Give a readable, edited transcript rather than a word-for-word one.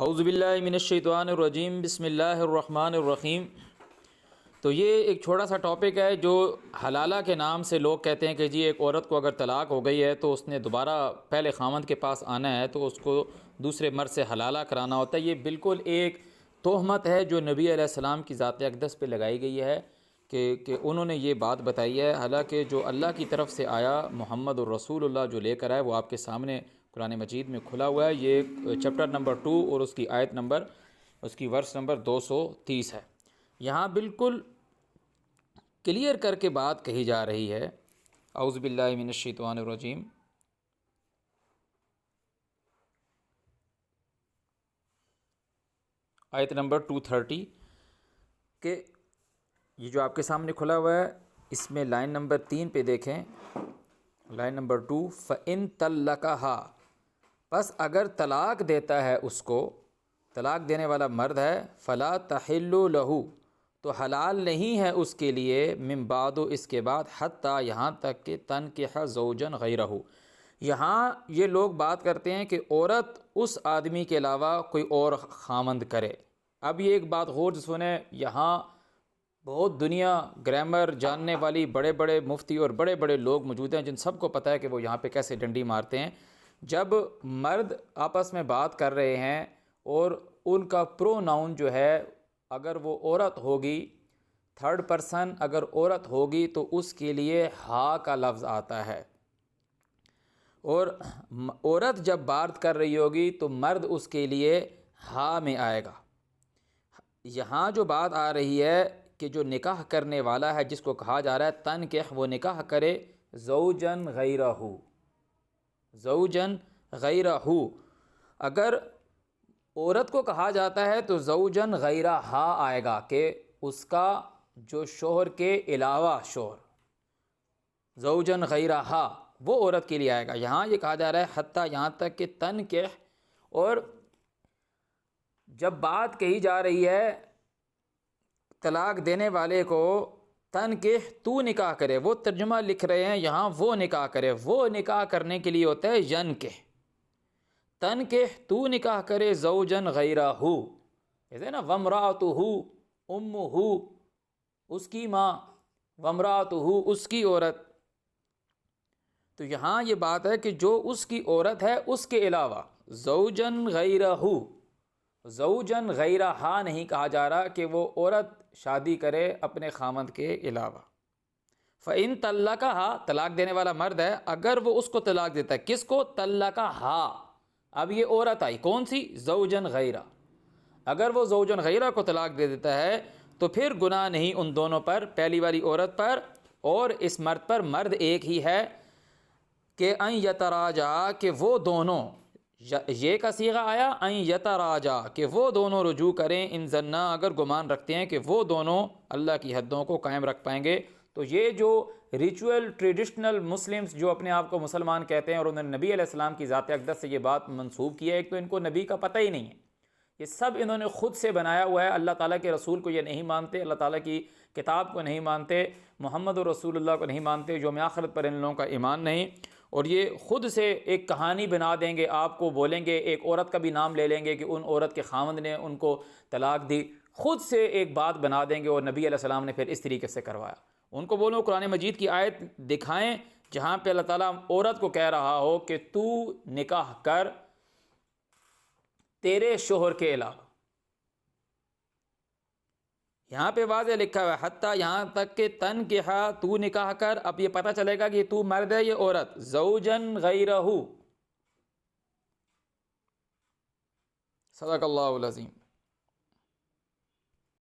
اعوذ باللہ من الشیطان الرجیم، بسم اللہ الرحمن الرحیم۔ تو یہ ایک چھوٹا سا ٹاپک ہے جو حلالہ کے نام سے لوگ کہتے ہیں کہ جی ایک عورت کو اگر طلاق ہو گئی ہے تو اس نے دوبارہ پہلے خاوند کے پاس آنا ہے تو اس کو دوسرے مرد سے حلالہ کرانا ہوتا ہے۔ یہ بالکل ایک تہمت ہے جو نبی علیہ السلام کی ذات اقدس پہ لگائی گئی ہے کہ انہوں نے یہ بات بتائی ہے، حالانکہ جو اللہ کی طرف سے آیا محمد الرسول اللہ جو لے کر آئے وہ آپ کے سامنے قرآن مجید میں کھلا ہوا ہے۔ یہ چیپٹر نمبر 2 اور اس کی آیت نمبر، اس کی ورس نمبر 230 ہے۔ یہاں بالکل کلیئر کر کے بات کہی جا رہی ہے۔ اعوذ باللہ من الشیطان الرجیم۔ آیت نمبر 230 کہ یہ جو آپ کے سامنے کھلا ہوا ہے، اس میں لائن نمبر 3 پہ دیکھیں، لائن نمبر 2، فَإِن طَلَّقَهَا، پس اگر طلاق دیتا ہے اس کو، طلاق دینے والا مرد ہے، فَلَا تَحِلُّ لَهُ، تو حلال نہیں ہے اس کے لیے، من بعد، اس کے بعد، حتیٰ، یہاں تک کہ تنکح زوجن غیرہ، یہاں یہ لوگ بات کرتے ہیں کہ عورت اس آدمی کے علاوہ کوئی اور خامند کرے۔ اب یہ ایک بات غور سے سنیں، یہاں بہت دنیا گرامر جاننے والی بڑے بڑے مفتی اور بڑے بڑے لوگ موجود ہیں جن سب کو پتہ ہے کہ وہ یہاں پہ کیسے ڈنڈی مارتے ہیں۔ جب مرد آپس میں بات کر رہے ہیں اور ان کا پروناؤن جو ہے اگر وہ عورت ہوگی، تھرڈ پرسن اگر عورت ہوگی تو اس کے لیے ہا کا لفظ آتا ہے، اور عورت جب بات کر رہی ہوگی تو مرد اس کے لیے ہا میں آئے گا۔ یہاں جو بات آ رہی ہے کہ جو نکاح کرنے والا ہے جس کو کہا جا رہا ہے تنکح، وہ نکاح کرے زوجن غیرہ، زوجن غیرہ، اگر عورت کو کہا جاتا ہے تو زوجن غیرہ ہا آئے گا کہ اس کا جو شوہر کے علاوہ شوہر، زوجن غیرہ ہا وہ عورت کے لیے آئے گا۔ یہاں یہ کہا جا رہا ہے حتیٰ، یہاں تک کہ تنکح، اور جب بات کہی جا رہی ہے طلاق دینے والے کو تنکح، تو نکاح کرے، وہ ترجمہ لکھ رہے ہیں یہاں وہ نکاح کرے، وہ نکاح کرنے کے لیے ہوتا ہے ینکح، تنکح تو نکاح کرے زوجن غیرہ، جیسے نا وامرأتہ امہ، اس کی ماں، وامرأتہ اس کی عورت، تو یہاں یہ بات ہے کہ جو اس کی عورت ہے اس کے علاوہ، زوجن غیرہ، زوجن غیرہ ہا نہیں کہا جا رہا کہ وہ عورت شادی کرے اپنے خامند کے علاوہ۔ فَإِن طَلَّقَهَا، طلاق دینے والا مرد ہے، اگر وہ اس کو طلاق دیتا ہے، کس کو؟ طَلَّقَهَا، اب یہ عورت آئی کون سی؟ زوجن غیرہ، اگر وہ زوجن غیرہ کو طلاق دے دیتا ہے تو پھر گناہ نہیں ان دونوں پر، پہلی والی عورت پر اور اس مرد پر، مرد ایک ہی ہے، کہ ان یتراجع، کہ وہ دونوں، یہ کا صیغہ آیا ان یتراجع، کہ وہ دونوں رجوع کریں، ان ظنا، اگر گمان رکھتے ہیں کہ وہ دونوں اللہ کی حدوں کو قائم رکھ پائیں گے۔ تو یہ جو ریچول ٹریڈیشنل مسلمز جو اپنے آپ کو مسلمان کہتے ہیں اور انہوں نے نبی علیہ السلام کی ذات اقدس سے یہ بات منسوب کی ہے، ایک تو ان کو نبی کا پتہ ہی نہیں ہے، یہ سب انہوں نے خود سے بنایا ہوا ہے، اللہ تعالیٰ کے رسول کو یہ نہیں مانتے، اللہ تعالیٰ کی کتاب کو نہیں مانتے، محمد رسول اللہ کو نہیں مانتے، یوم آخرت پر ان لوگوں کا ایمان نہیں، اور یہ خود سے ایک کہانی بنا دیں گے، آپ کو بولیں گے، ایک عورت کا بھی نام لے لیں گے کہ ان عورت کے خاوند نے ان کو طلاق دی، خود سے ایک بات بنا دیں گے، اور نبی علیہ السلام نے پھر اس طریقے سے کروایا۔ ان کو بولو قرآن مجید کی آیت دکھائیں جہاں پہ اللہ تعالیٰ عورت کو کہہ رہا ہو کہ تو نکاح کر تیرے شوہر کے علاوہ، یہاں پہ واضح لکھا ہوا ہے حتیٰ، یہاں تک کہ تنکحا، تو نکاح کر، اب یہ پتہ چلے گا کہ تو مرد ہے یہ عورت، زوجن غیرہ۔ صدق اللہ العظیم۔